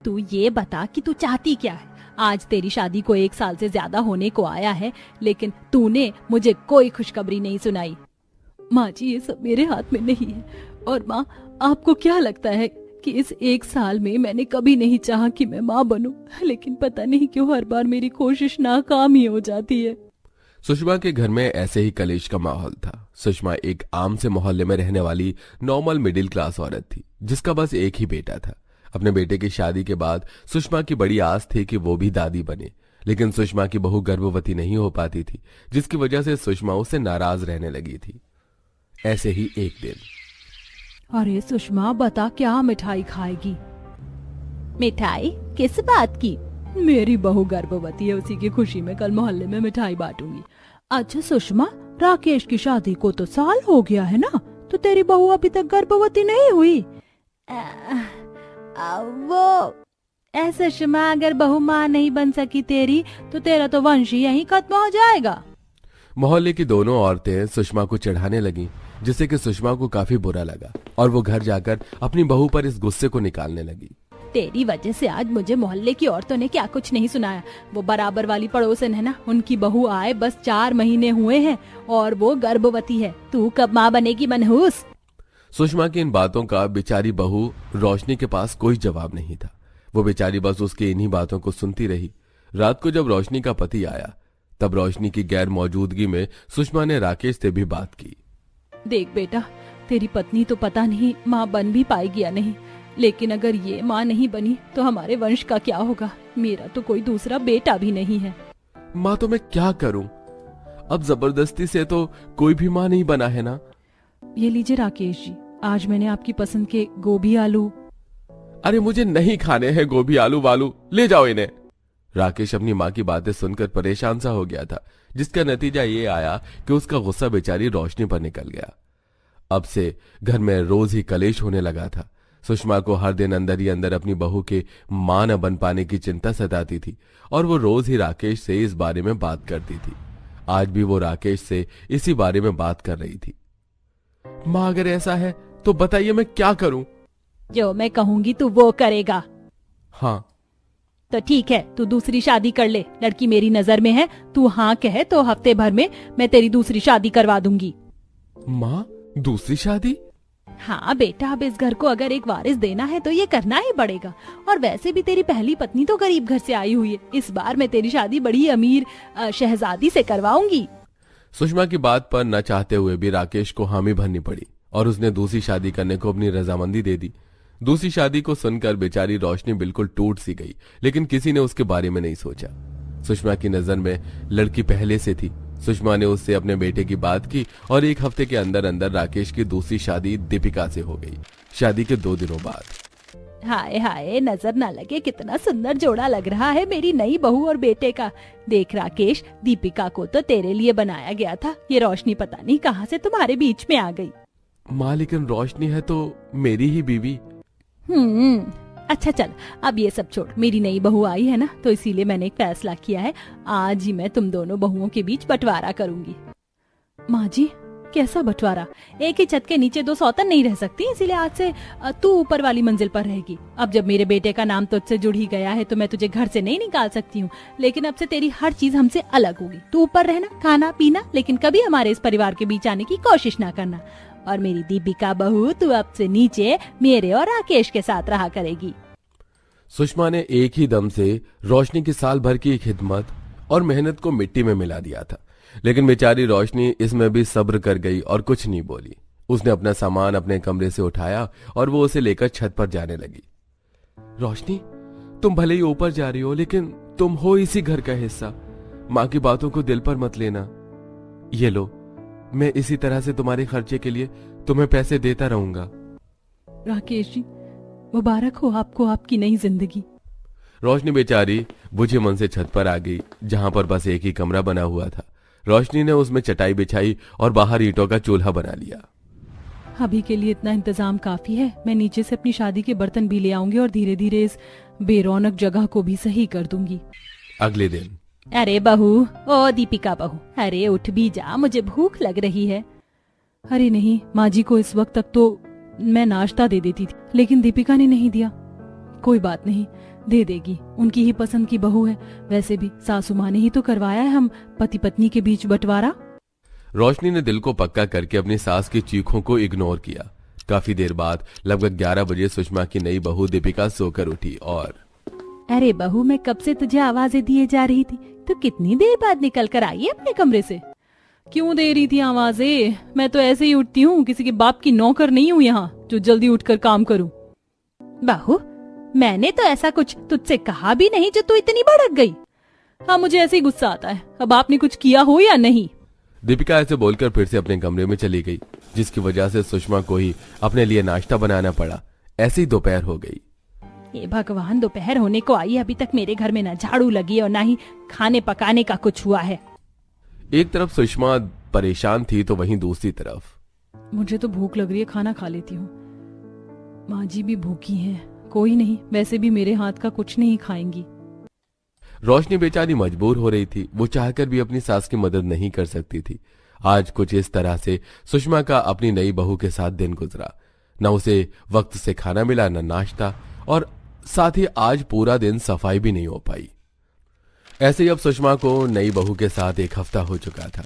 तू ये बता कि तू चाहती क्या है। आज तेरी शादी को 1 साल से ज्यादा होने को आया है, लेकिन तूने मुझे कोई खुशखबरी नहीं सुनाई। माँ जी, ये सब मेरे हाथ में नहीं है। और माँ, आपको क्या लगता है कि इस 1 साल में मैंने कभी नहीं चाहा कि मैं माँ बनूं, लेकिन पता नहीं क्यों हर बार मेरी कोशिश नाकाम ही हो जाती है। सुषमा के घर में ऐसे ही कलेश का माहौल था। सुषमा एक आम से मोहल्ले में रहने वाली नॉर्मल मिडिल क्लास औरत थी, जिसका बस एक ही बेटा था। अपने बेटे की शादी के बाद सुषमा की बड़ी आस थी कि वो भी दादी बने, लेकिन सुषमा की बहू गर्भवती नहीं हो पाती थी, जिसकी वजह से सुषमा उससे नाराज रहने लगी थी। ऐसे ही एक दिन, अरे सुषमा, बता क्या मिठाई खाएगी? मिठाई? किस बात की? मेरी बहू गर्भवती है, उसी की खुशी में कल मोहल्ले में मिठाई बांटूंगी। अच्छा सुषमा, राकेश की शादी को तो साल हो गया है ना, तो तेरी बहू अभी तक गर्भवती नहीं हुई? वो ऐसा सुषमा, अगर बहू माँ नहीं बन सकी तेरी, तो तेरा तो वंश ही यहीं खत्म हो जाएगा। मोहल्ले की दोनों औरतें सुषमा को चिढ़ाने लगी, जिससे कि सुषमा को काफी बुरा लगा और वो घर जाकर अपनी बहू पर इस गुस्से को निकालने लगी। तेरी वजह से आज मुझे मोहल्ले की औरतों ने क्या कुछ नहीं सुनाया। वो बराबर वाली पड़ोसन है ना, उनकी बहू आए बस 4 महीने हुए हैं और वो गर्भवती है। तू कब माँ बनेगी मनहूस? सुषमा की इन बातों का बेचारी बहू रोशनी के पास कोई जवाब नहीं था। वो बेचारी बस उसकी इन्हीं बातों को सुनती रही। रात को जब रोशनी का पति आया, तब रोशनी की गैर मौजूदगी में सुषमा ने राकेश से भी बात की। देख बेटा, तेरी पत्नी तो पता नहीं माँ बन भी पाएगी या नहीं, लेकिन अगर ये माँ नहीं बनी तो हमारे वंश का क्या होगा? मेरा तो कोई दूसरा बेटा भी नहीं है। माँ, तो मैं क्या करूं? अब जबरदस्ती से तो कोई भी माँ नहीं बना है ना। ये लीजिए राकेश जी, आज मैंने आपकी पसंद के गोभी आलू। अरे मुझे नहीं खाने हैं गोभी आलू वालू, ले जाओ इन्हें। राकेश अपनी माँ की बातें सुनकर परेशान सा हो गया था, जिसका नतीजा ये आया कि उसका गुस्सा बेचारी रोशनी पर निकल गया। अब से घर में रोज ही कलेश होने लगा था। सुषमा को हर दिन अंदर ही अंदर अपनी बहू के मां न बन पाने की चिंता सताती थी और वो रोज ही राकेश से इस बारे में बात करती थी। आज भी वो राकेश से इसी बारे में बात कर रही थी। माँ, अगर ऐसा है तो बताइए मैं क्या करूं? जो मैं कहूंगी तू वो करेगा। हाँ। तो ठीक है, तू दूसरी शादी कर ले। लड़की मेरी नजर में है, तू हाँ कहे तो हफ्ते भर में मैं तेरी दूसरी शादी करवा दूंगी। माँ, दूसरी शादी? हाँ बेटा, अब इस घर को अगर एक वारिस देना है तो ये करना ही पड़ेगा। और वैसे भी तेरी पहली पत्नी तो गरीब घर से आई हुई है। इस बार मैं तेरी शादी बड़ी अमीर शहजादी से करवाऊंगी। सुषमा की बात पर न चाहते हुए भी राकेश को हामी भरनी पड़ी और उसने दूसरी शादी करने को अपनी रजामंदी दे दी। दूसरी शादी को सुनकर बेचारी रोशनी बिल्कुल टूट सी गई, लेकिन किसी ने उसके बारे में नहीं सोचा। सुषमा की नजर में लड़की पहले से थी। सुषमा ने उससे अपने बेटे की बात की और 1 हफ्ते के अंदर अंदर राकेश की दूसरी शादी दीपिका से हो गई। शादी के 2 दिनों बाद। हाय हाय, नजर ना लगे कितना सुंदर जोड़ा लग रहा है मेरी नई बहू और बेटे का। देख राकेश, दीपिका को तो तेरे लिए बनाया गया था, ये रोशनी पता नहीं कहाँ से तुम्हारे बीच में आ गई। माँ, लेकिन रोशनी है तो मेरी ही बीवी। अच्छा चल, अब ये सब छोड़। मेरी नई बहू आई है ना, तो इसीलिए मैंने एक फैसला किया है। आज ही मैं तुम दोनों बहुओं के बीच बंटवारा करूंगी। माँ जी, कैसा बंटवारा? एक ही छत के नीचे 2 सौतन नहीं रह सकती, इसीलिए आज से तू ऊपर वाली मंजिल पर रहेगी। अब जब मेरे बेटे का नाम तुझसे जुड़ ही गया है तो मैं तुझे घर से नहीं निकाल सकती हूँ, लेकिन अब से तेरी हर चीज हमसे अलग होगी। तू ऊपर रहना, खाना पीना, लेकिन कभी हमारे इस परिवार के बीच आने की कोशिश ना करना। और मेरी दीपिका बहू, तू अब से नीचे मेरे और राकेश के साथ रहा करेगी। सुषमा ने एक ही दम से रोशनी की साल भर की खिदमत और मेहनत को मिट्टी में मिला दिया था, लेकिन बेचारी रोशनी इसमें भी सब्र कर गई और कुछ नहीं बोली। उसने अपना सामान अपने कमरे से उठाया और वो उसे लेकर छत पर जाने लगी। रोशनी, तुम भले ही ऊपर जा रही हो, लेकिन तुम हो इसी घर का हिस्सा। माँ की बातों को दिल पर मत लेना। ये लो, मैं इसी तरह से तुम्हारे खर्चे के लिए तुम्हें पैसे देता रहूंगा। राकेश जी, मुबारक हो आपको आपकी नई जिंदगी। रोशनी बेचारी बुझे मन से छत पर आ गई, जहां पर बस एक ही कमरा बना हुआ था। रोशनी ने उसमें चटाई बिछाई और बाहर ईंटों का चूल्हा बना लिया। अभी के लिए इतना इंतजाम काफी है। मैं नीचे से अपनी शादी के बर्तन भी ले आऊंगी और धीरे धीरे इस बेरौनक जगह को भी सही कर दूंगी। अगले दिन। अरे बहू, ओ दीपिका बहू, अरे उठ भी जा, मुझे भूख लग रही है। अरे नहीं, माँ जी को इस वक्त तक तो मैं नाश्ता दे देती थी, लेकिन दीपिका ने नहीं दिया। कोई बात नहीं, दे देगी, उनकी ही पसंद की बहू है। वैसे भी सासू माँ ने ही तो करवाया है हम पति पत्नी के बीच बंटवारा। रोशनी ने दिल को पक्का करके अपनी सास की चीखों को इग्नोर किया। काफी देर बाद लगभग 11 बजे सुषमा की नई बहू दीपिका सोकर उठी और अरे बहू, मैं कब से तुझे आवाजें दिए जा रही थी, तो कितनी देर बाद निकल कर आई है अपने कमरे से। क्यों दे रही थी आवाजें? मैं तो ऐसे ही उठती हूँ, किसी के बाप की नौकर नहीं हूँ यहाँ जो जल्दी उठकर काम करूँ। बहू, मैंने तो ऐसा कुछ तुझसे कहा भी नहीं जो तू इतनी भड़क गई। हाँ, मुझे ऐसे ही गुस्सा आता है, अब आपने कुछ किया हो या नहीं। दीपिका ऐसे बोलकर फिर से अपने कमरे में चली गई, जिसकी वजह से सुषमा को ही अपने लिए नाश्ता बनाना पड़ा। ऐसे ही दोपहर हो गई। ये भगवान, दोपहर होने को आई, अभी तक मेरे घर में ना झाड़ू लगी और ना ही खाने पकाने का कुछ हुआ है। एक तरफ सुषमा परेशान थी तो वहीं दूसरी तरफ मुझे तो भूख लग रही है, खाना खा लेती हूँ। माँ जी भी भूखी हैं। कोई नहीं, वैसे भी मेरे हाथ का कुछ नहीं खाएंगी। रोशनी बेचारी मजबूर हो रही थी, वो चाहकर भी अपनी सास की मदद नहीं कर सकती थी। आज कुछ इस तरह से सुषमा का अपनी नई बहू के साथ दिन गुजरा। न उसे वक्त से खाना मिला, न नाश्ता, और साथ ही आज पूरा दिन सफाई भी नहीं हो पाई। ऐसे ही अब सुषमा को नई बहू के साथ एक हफ्ता हो चुका था।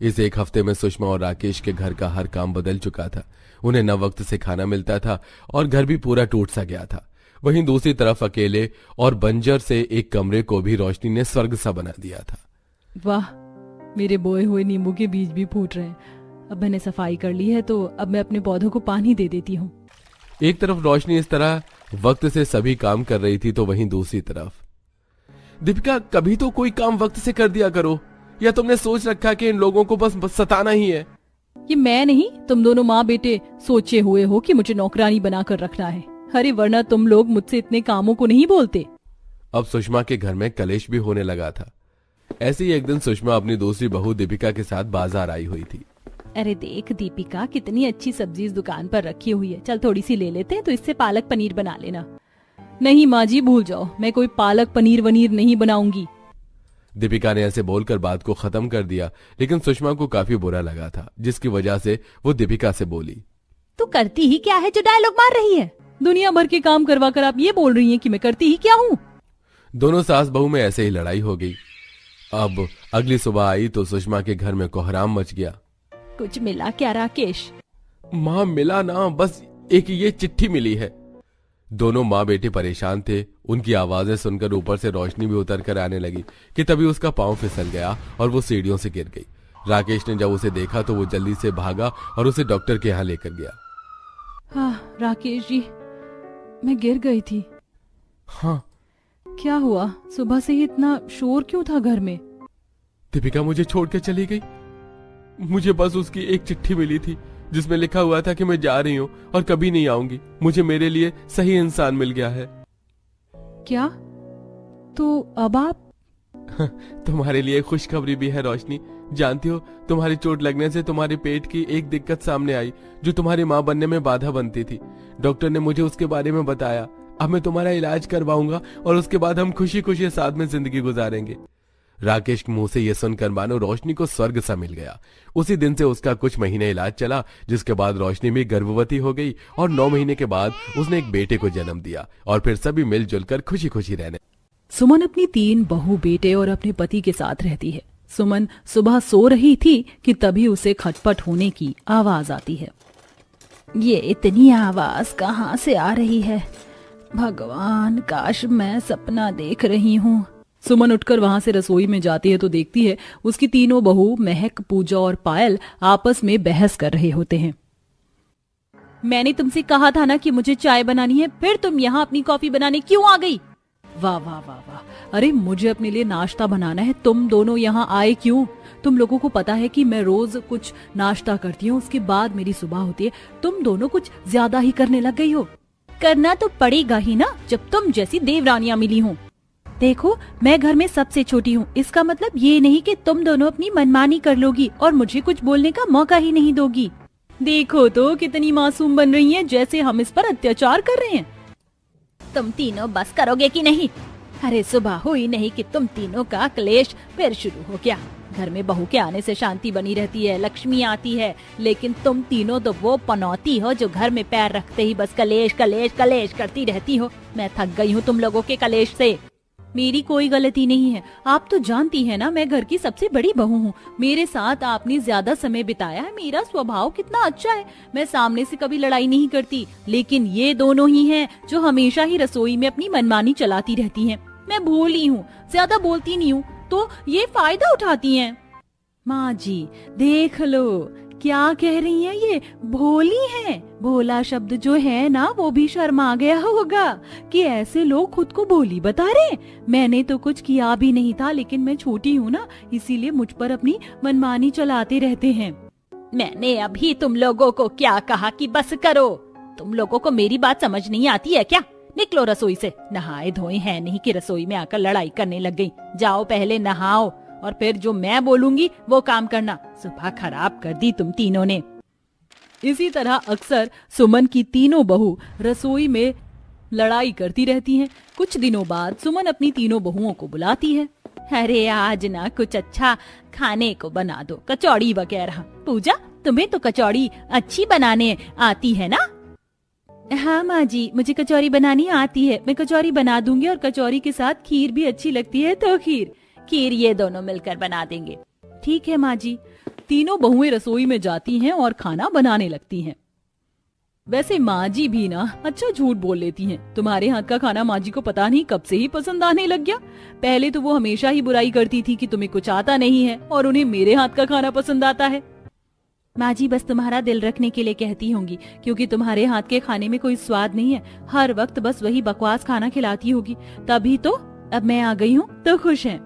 इस एक हफ्ते में सुषमा और राकेश के घर का हर काम बदल चुका था। उन्हें न वक्त से खाना मिलता था और घर भी पूरा टूट सा गया था। वहीं दूसरी तरफ अकेले और बंजर से एक कमरे को भी रोशनी ने स्वर्ग सा बना दिया था। वाह, मेरे बोए हुए नींबू के बीज भी फूट रहे हैं। अब मैंने सफाई कर ली है तो अब मैं अपने पौधों को पानी दे देती हूँ। एक तरफ रोशनी इस तरह वक्त से सभी काम कर रही थी तो वहीं दूसरी तरफ दीपिका, कभी तो कोई काम वक्त से कर दिया करो, या तुमने सोच रखा कि इन लोगों को बस सताना ही है? ये मैं नहीं, तुम दोनों माँ बेटे सोचे हुए हो कि मुझे नौकरानी बनाकर रखना है। अरे वरना तुम लोग मुझसे इतने कामों को नहीं बोलते। अब सुषमा के घर में कलेश भी होने लगा था। ऐसे ही एक दिन सुषमा अपनी दूसरी बहू दीपिका के साथ बाजार आई हुई थी। अरे देख दीपिका, कितनी अच्छी सब्जी इस दुकान पर रखी हुई है, चल थोड़ी सी ले लेते हैं, तो इससे पालक पनीर बना लेना। नहीं माँ जी, भूल जाओ, मैं कोई पालक पनीर वनीर नहीं बनाऊंगी। दीपिका ने ऐसे बोलकर बात को खत्म कर दिया, लेकिन सुषमा को काफी बुरा लगा था, जिसकी वजह से वो दीपिका से बोली, तू करती ही क्या है जो डायलॉग मार रही है? दुनिया भर के काम करवा कर आप ये बोल रही हैं कि मैं करती ही क्या हूँ? दोनों सास बहू में ऐसे ही लड़ाई हो गई। अब अगली सुबह आई तो सुषमा के घर में कोहराम मच गया। कुछ मिला क्या राकेश? माँ, मिला ना, बस एक ये चिट्ठी मिली है। दोनों माँ बेटे परेशान थे। उनकी आवाजें सुनकर ऊपर से रोशनी भी उतर कर आने लगी कि तभी उसका पांव फिसल गया और वो सीढ़ियों से गिर गई। राकेश ने जब उसे देखा तो वो जल्दी से भागा और उसे डॉक्टर के यहाँ लेकर गया। हाँ राकेश जी, मैं गिर गई थी। हाँ, क्या हुआ? सुबह से ही इतना शोर क्यों था घर में? दीपिका मुझे छोड़कर चली गई। मुझे बस उसकी एक चिट्ठी मिली थी जिसमें लिखा हुआ था कि मैं जा रही हूँ और कभी नहीं आऊंगी। मुझे मेरे लिए सही इंसान मिल गया है। क्या? तो अब आप? तुम्हारे लिए खुशखबरी भी है रोशनी। जानती हो, तुम्हारी चोट लगने से तुम्हारे पेट की एक दिक्कत सामने आई जो तुम्हारी माँ बनने में बाधा बनती थी। डॉक्टर ने मुझे उसके बारे में बताया। अब मैं तुम्हारा इलाज करवाऊंगा और उसके बाद हम खुशी खुशी साथ में जिंदगी गुजारेंगे। राकेश के मुंह से यह सुनकर मानो रोशनी को स्वर्ग सा मिल गया। उसी दिन से उसका कुछ महीने इलाज चला, जिसके बाद रोशनी भी गर्भवती हो गई और 9 महीने के बाद उसने एक बेटे को जन्म दिया और फिर सभी मिलजुल कर खुशी खुशी रहने। सुमन अपनी 3 बहू बेटे और अपने पति के साथ रहती है। सुमन सुबह सो रही थी कि तभी उसे खटपट होने की आवाज आती है। ये इतनी आवाज कहाँ से आ रही है? भगवान, काश मैं सपना देख रही हूँ। सुमन उठकर वहां से रसोई में जाती है तो देखती है उसकी तीनों बहू महक, पूजा और पायल आपस में बहस कर रहे होते हैं। मैंने तुमसे कहा था ना कि मुझे चाय बनानी है, फिर तुम यहाँ अपनी कॉफी बनाने क्यों आ गई? वाह वाह वाह वाह, अरे मुझे अपने लिए नाश्ता बनाना है, तुम दोनों यहाँ आए क्यों? तुम लोगों को पता है कि मैं रोज कुछ नाश्ता करती हूँ, उसके बाद मेरी सुबह होती है। तुम दोनों कुछ ज्यादा ही करने लग गई हो। करना तो पड़ेगा ही ना, जब तुम जैसी देवरानियां मिली हो। देखो, मैं घर में सबसे छोटी हूँ, इसका मतलब ये नहीं कि तुम दोनों अपनी मनमानी कर लोगी और मुझे कुछ बोलने का मौका ही नहीं दोगी। देखो तो कितनी मासूम बन रही हैं, जैसे हम इस पर अत्याचार कर रहे हैं। तुम तीनों बस करोगे कि नहीं? अरे सुबह हुई नहीं कि तुम तीनों का क्लेश फिर शुरू हो गया। घर में बहू के आने से शांति बनी रहती है, लक्ष्मी आती है, लेकिन तुम तीनों तो वो पनौती हो जो घर में पैर रखते ही बस कलेश कलेश कलेश करती रहती हो। मैं थक गई हूँ तुम लोगों के कलेश से। मेरी कोई गलती नहीं है, आप तो जानती है ना मैं घर की सबसे बड़ी बहू हूँ। मेरे साथ आपने ज्यादा समय बिताया है, मेरा स्वभाव कितना अच्छा है, मैं सामने से कभी लड़ाई नहीं करती। लेकिन ये दोनों ही हैं जो हमेशा ही रसोई में अपनी मनमानी चलाती रहती हैं। मैं भोली हूँ, ज्यादा बोलती नहीं हूँ, तो ये फायदा उठाती हैं। माँ जी देख लो क्या कह रही हैं, ये भोली हैं। भोला शब्द जो है ना वो भी शर्मा गया होगा कि ऐसे लोग खुद को भोली बता रहे। मैंने तो कुछ किया भी नहीं था, लेकिन मैं छोटी हूँ ना, इसीलिए मुझ पर अपनी मनमानी चलाते रहते हैं। मैंने अभी तुम लोगों को क्या कहा कि बस करो? तुम लोगों को मेरी बात समझ नहीं आती है क्या? निकलो रसोई से। नहाए धोए हैं नहीं कि रसोई में आकर लड़ाई करने लग गई। जाओ पहले नहाओ और फिर जो मैं बोलूंगी वो काम करना। सुबह खराब कर दी तुम तीनों ने। इसी तरह अक्सर सुमन की तीनों बहू रसोई में लड़ाई करती रहती हैं। कुछ दिनों बाद सुमन अपनी तीनों बहुओं को बुलाती है। अरे आज ना कुछ अच्छा खाने को बना दो, कचौड़ी वगैरह। पूजा तुम्हें तो कचौड़ी अच्छी बनाने आती है ना? हाँ माँ जी मुझे कचौरी बनानी आती है, मैं कचौरी बना दूंगी और कचौरी के साथ खीर भी अच्छी लगती है तो खीर ये दोनों मिलकर बना देंगे। ठीक है माँ जी। तीनों बहुएं रसोई में जाती हैं और खाना बनाने लगती हैं। वैसे माँ जी भी ना अच्छा झूठ बोल लेती हैं। तुम्हारे हाथ का खाना माँ जी को पता नहीं कब से ही पसंद आने लग गया। पहले तो वो हमेशा ही बुराई करती थी कि तुम्हें कुछ आता नहीं है और उन्हें मेरे हाथ का खाना पसंद आता है। माँ जी बस तुम्हारा दिल रखने के लिए कहती होंगी, क्योंकि तुम्हारे हाथ के खाने में कोई स्वाद नहीं है, हर वक्त बस वही बकवास खाना खिलाती होगी, तभी तो अब मैं आ गई हूँ तो खुश हैं।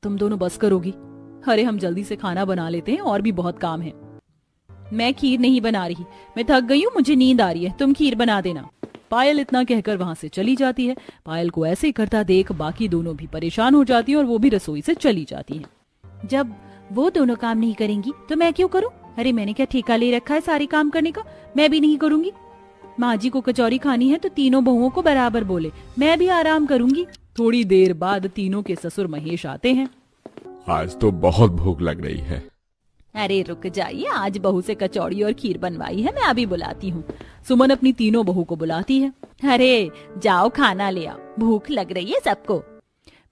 तुम दोनों बस करोगी? अरे हम जल्दी से खाना बना लेते हैं, और भी बहुत काम है। मैं खीर नहीं बना रही, मैं थक गई हूँ, मुझे नींद आ रही है, तुम खीर बना देना। पायल इतना कहकर वहां से चली जाती है। पायल को ऐसे करता देख बाकी दोनों भी परेशान हो जाती हैं और वो भी रसोई से चली जाती हैं। जब वो दोनों काम नहीं करेंगी तो मैं क्यों करूं? अरे मैंने क्या ठेका ले रखा है सारे काम करने का? मैं भी नहीं करूंगी। माँ जी को कचौरी खानी है तो तीनों बहुओं को बराबर बोले, मैं भी आराम करूंगी। थोड़ी देर बाद तीनों के ससुर महेश आते हैं। आज तो बहुत भूख लग रही है। अरे रुक जाइए, आज बहू से कचौड़ी और खीर बनवाई है, मैं अभी बुलाती हूँ। सुमन अपनी तीनों बहू को बुलाती है। अरे जाओ खाना ले आओ, भूख लग रही है सबको।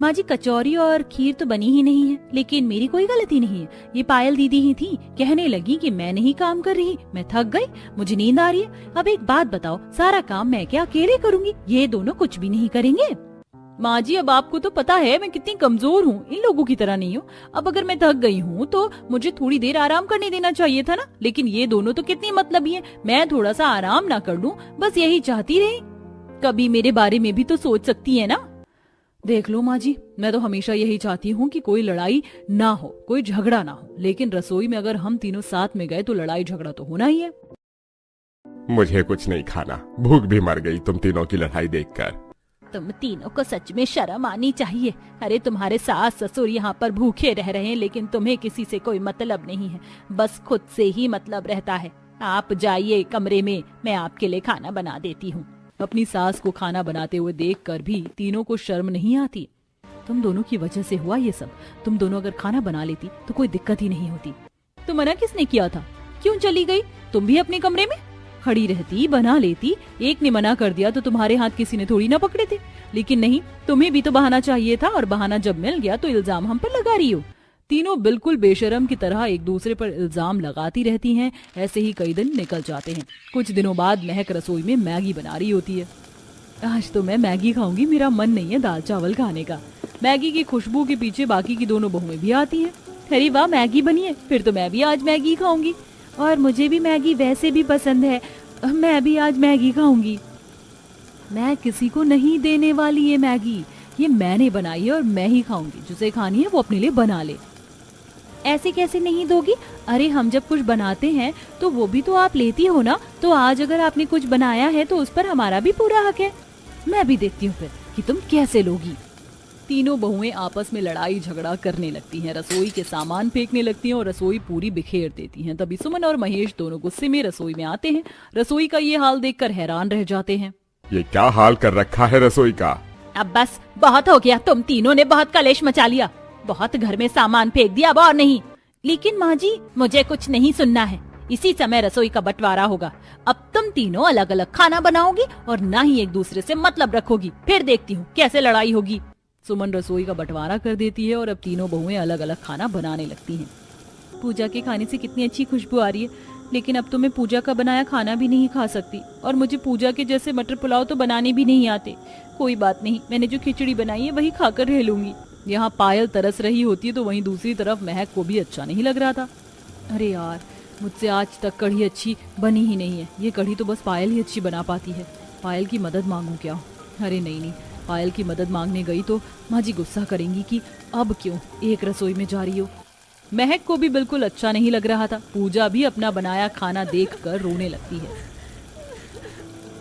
माँ जी कचौरी और खीर तो बनी ही नहीं है, लेकिन मेरी कोई गलती नहीं है। ये पायल दीदी ही थी, कहने लगी कि मैं नहीं काम कर रही, मैं थक गई, मुझे नींद आ रही है। अब एक बात बताओ, सारा काम मैं क्या अकेले करूंगी? ये दोनों कुछ भी नहीं करेंगे। माँ जी अब आपको तो पता है मैं कितनी कमजोर हूँ, इन लोगों की तरह नहीं हूँ। अब अगर मैं थक गई हूँ तो मुझे थोड़ी देर आराम करने देना चाहिए था ना, लेकिन ये दोनों तो कितनी मतलबी हैं। मैं थोड़ा सा आराम ना कर लूं, बस यही चाहती रही। कभी मेरे बारे में भी तो सोच सकती है ना। देख लो माँ जी, मैं तो हमेशा यही चाहती हूँ कि कोई लड़ाई ना हो, कोई झगड़ा ना हो, लेकिन रसोई में अगर हम तीनों साथ में गए तो लड़ाई झगड़ा तो होना ही है। मुझे कुछ नहीं खाना, भूख भी मर गई तुम तीनों की लड़ाई देखकर। तुम तीनों को सच में शर्म आनी चाहिए। अरे तुम्हारे सास ससुर यहाँ पर भूखे रह रहे हैं, लेकिन तुम्हें किसी से कोई मतलब नहीं है, बस खुद से ही मतलब रहता है। आप जाइए कमरे में, मैं आपके लिए खाना बना देती हूँ। अपनी सास को खाना बनाते हुए देखकर भी तीनों को शर्म नहीं आती। तुम दोनों की वजह से हुआ ये सब। तुम दोनों अगर खाना बना लेती तो कोई दिक्कत ही नहीं होती। तो मना किसने किया था? क्यों चली गई? तुम भी अपने कमरे में खड़ी रहती, बना लेती। एक ने मना कर दिया तो तुम्हारे हाथ किसी ने थोड़ी ना पकड़े थे, लेकिन नहीं, तुम्हें भी तो बहाना चाहिए था, और बहाना जब मिल गया तो इल्जाम हम पर लगा रही हो। तीनों बिल्कुल बेशरम की तरह एक दूसरे पर इल्जाम लगाती रहती हैं। ऐसे ही कई दिन निकल जाते हैं। कुछ दिनों बाद महक रसोई में मैगी बना रही होती है। आज तो मैं मैगी खाऊंगी, मेरा मन नहीं है दाल चावल खाने का। मैगी की खुशबू के पीछे बाकी की दोनों बहुएं भी आती हैं। अरे वाह, मैगी बनी है, फिर तो मैं भी आज मैगी खाऊंगी। और मुझे भी मैगी वैसे भी पसंद है, मैं भी आज मैगी खाऊंगी। मैं किसी को नहीं देने वाली ये मैगी, ये मैंने बनाई है और मैं ही खाऊंगी। जिसे खानी है वो अपने लिए बना ले। ऐसे कैसे नहीं दोगी? अरे हम जब कुछ बनाते हैं तो वो भी तो आप लेती हो ना, तो आज अगर आपने कुछ बनाया है तो उस पर हमारा भी पूरा हक है। मैं भी देखती हूँ फिर कि तुम कैसे लोगी। तीनों बहुएं आपस में लड़ाई झगड़ा करने लगती हैं, रसोई के सामान फेंकने लगती हैं और रसोई पूरी बिखेर देती हैं। तभी सुमन और महेश दोनों गुस्से में रसोई में आते हैं। रसोई का ये हाल देखकर हैरान रह जाते हैं। ये क्या हाल कर रखा है रसोई का? अब बस बहुत हो गया, तुम तीनों ने बहुत कलेश मचा लिया। बहुत घर में सामान फेंक दिया, अब और नहीं। लेकिन माँ जी, मुझे कुछ नहीं सुनना है। इसी समय रसोई का बंटवारा होगा। अब तुम तीनों अलग अलग खाना बनाओगी और ना ही एक दूसरे से मतलब रखोगी। फिर देखती हूँ कैसे लड़ाई होगी। सुमन रसोई का बंटवारा कर देती है और अब तीनों बहुएं अलग अलग खाना बनाने लगती हैं। पूजा के खाने से कितनी अच्छी खुशबू आ रही है, लेकिन अब तो मैं पूजा का बनाया खाना भी नहीं खा सकती और मुझे पूजा के जैसे मटर पुलाव तो बनाने भी नहीं आते। कोई बात नहीं, मैंने जो खिचड़ी बनाई है वही खाकर रह लूंगी। यहाँ पायल तरस रही होती है तो वहीं दूसरी तरफ महक को भी अच्छा नहीं लग रहा था। अरे यार, मुझसे आज तक कढ़ी अच्छी बनी ही नहीं है। ये कढ़ी तो बस पायल ही अच्छी बना पाती है। पायल की मदद मांगू क्या? अरे नहीं, पायल की मदद मांगने गई तो माँ जी गुस्सा करेंगी कि अब क्यों एक रसोई में जा रही हो। महक को भी बिल्कुल अच्छा नहीं लग रहा था। पूजा भी अपना बनाया खाना देखकर रोने लगती है।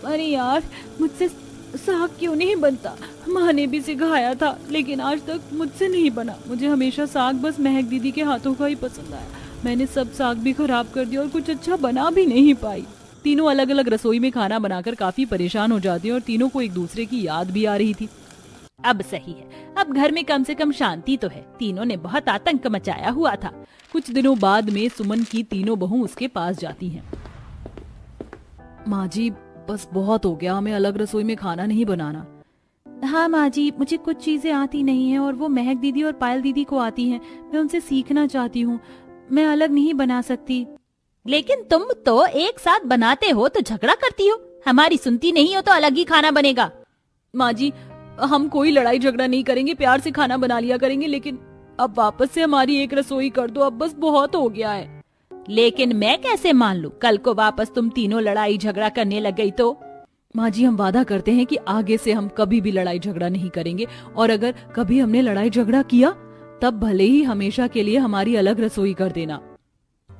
अरे यार, मुझसे साग क्यों नहीं बनता? माँ ने भी सिखाया था लेकिन आज तक मुझसे नहीं बना। मुझे हमेशा साग बस महक दीदी के हाथों का ही पसंद आया। मैंने सब साग भी खराब कर दिया और कुछ अच्छा बना भी नहीं पाई। तीनों अलग अलग रसोई में खाना बनाकर काफी परेशान हो जाती हैं और तीनों को एक दूसरे की याद भी आ रही थी। अब सही है, अब घर में कम से कम शांति तो है। तीनों ने बहुत आतंक मचाया हुआ था। कुछ दिनों बाद में सुमन की तीनों बहू उसके पास जाती हैं। माँ जी, बस बहुत हो गया, हमें अलग रसोई में खाना नहीं बनाना। हाँ माँ जी, मुझे कुछ चीजें आती नहीं है और वो महक दीदी और पायल दीदी को आती हैं। मैं उनसे सीखना चाहती हूँ। मैं अलग नहीं बना सकती। लेकिन तुम तो एक साथ बनाते हो तो झगड़ा करती हो। हमारी सुनती नहीं हो तो अलग ही खाना बनेगा। माँ जी, हम कोई लड़ाई झगड़ा नहीं करेंगे, प्यार से खाना बना लिया करेंगे। लेकिन अब वापस से हमारी एक रसोई कर दो, अब बस बहुत हो गया है। लेकिन मैं कैसे मान लूं, कल को वापस तुम तीनों लड़ाई झगड़ा करने लग गई तो? माँ जी, हम वादा करते हैं कि आगे से हम कभी भी लड़ाई झगड़ा नहीं करेंगे और अगर कभी हमने लड़ाई झगड़ा किया तब भले ही हमेशा के लिए हमारी अलग रसोई कर देना।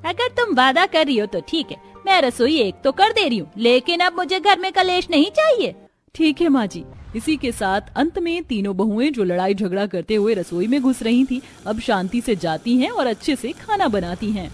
अगर तुम वादा कर रही हो तो ठीक है, मैं रसोई एक तो कर दे रही हूँ, लेकिन अब मुझे घर में कलेश नहीं चाहिए। ठीक है माँ जी। इसी के साथ अंत में तीनों बहुएं जो लड़ाई झगड़ा करते हुए रसोई में घुस रही थी, अब शांति से जाती हैं और अच्छे से खाना बनाती हैं।